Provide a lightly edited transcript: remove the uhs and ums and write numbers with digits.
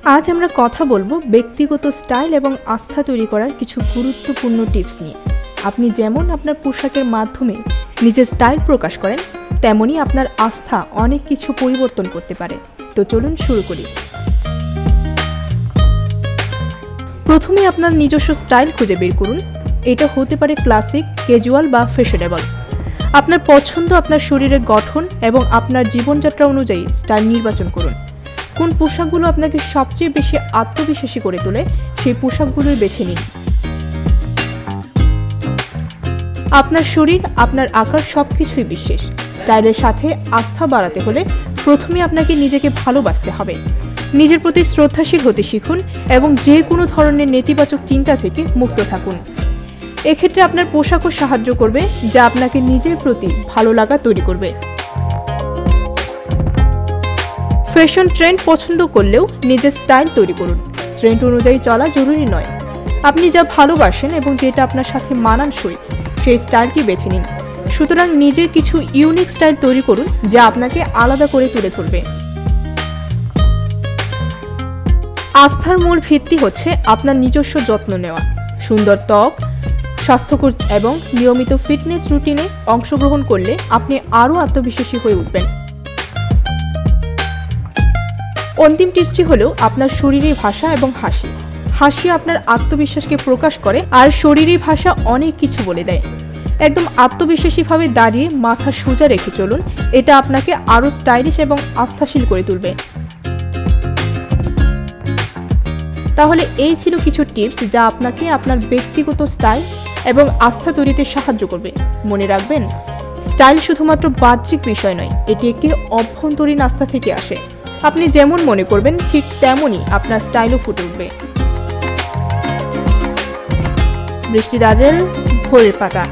আজ আমরা কথা বলবো ব্যক্তিগত স্টাইল এবং আস্থা তৈরি করার কিছু গুরুত্বপূর্ণ টিপস নিয়ে। আপনি যেমন আপনার পোশাকের মাধ্যমে নিজের স্টাইল প্রকাশ করেন, তেমনি আপনার আস্থা অনেক কিছু পরিবর্তন করতে পারে। তো চলুন শুরু করি। প্রথমে আপনার নিজস্ব স্টাইল খুঁজে বের করুন। এটা হতে পারে ক্লাসিক, ক্যাজুয়াল বা ফ্যাশনেবল। আপনার পছন্দ, আপনার শরীরের গঠন এবং আপনার জীবনযাত্রা অনুযায়ী স্টাইল নির্বাচন করুন। কোন পোশাকগুলো আপনাকে সবচেয়ে বেশি আত্মবিশ্বাসী করে তোলে, সেই পোশাকগুলোই বেছে নিন। আপনার শরীর, আপনার আকার সবকিছুই বিশেষ। স্টাইলের সাথে আস্থা বাড়াতে হলে প্রথমে আপনাকে নিজেকে ভালোবাসতে হবে। নিজের প্রতি শ্রদ্ধাশীল হতে শিখুন এবং যে কোনো ধরনের নেতিবাচক চিন্তা থেকে মুক্ত থাকুন। এক্ষেত্রে আপনার পোশাকও সাহায্য করবে, যা আপনাকে নিজের প্রতি ভালো লাগা তৈরি করবে। ফ্যাশন ট্রেন্ড পছন্দ করলেও নিজের স্টাইল তৈরি করুন। ট্রেন্ড অনুযায়ী চলা জরুরি নয়। আপনি যা ভালোবাসেন এবং যেটা আপনার সাথে মানানসই, সেই স্টাইলটি বেছে নিন। সুতরাং নিজের কিছু ইউনিক স্টাইল তৈরি করুন, যা আপনাকে আলাদা করে তুলে ধরবে। আস্থার মূল ভিত্তি হচ্ছে আপনার নিজস্ব যত্ন নেওয়া। সুন্দর ত্বক, স্বাস্থ্যকর এবং নিয়মিত ফিটনেস রুটিনে অংশগ্রহণ করলে আপনি আরও আত্মবিশ্বাসী হয়ে উঠবেন। অন্তিম টিপসটি হলো আপনার শরীরের ভাষা এবং হাসি। হাসি আপনার আত্মবিশ্বাসকে প্রকাশ করে, আর শরীরের ভাষা অনেক কিছু বলে দেয়। একদম আত্মবিশ্বাসীভাবে দাঁড়িয়ে মাথা সোজা রেখে চলুন। এটা আপনাকে আরও স্টাইলিশ এবং আস্থাশীল করে তুলবে। তাহলে এই ছিল কিছু টিপস যা আপনাকে আপনার ব্যক্তিগত স্টাইল এবং আস্থা তৈরিতে সাহায্য করবে। মনে রাখবেন, স্টাইল শুধুমাত্র বাহ্যিক বিষয় নয়, এটি একটি অভ্যন্তরীণ আস্থা থেকে আসে। আপনি যেমন মনে করবেন, ঠিক তেমনই আপনার স্টাইলও ফুটে উঠবে। বৃষ্টি দাজেল, ভোরের পাতা।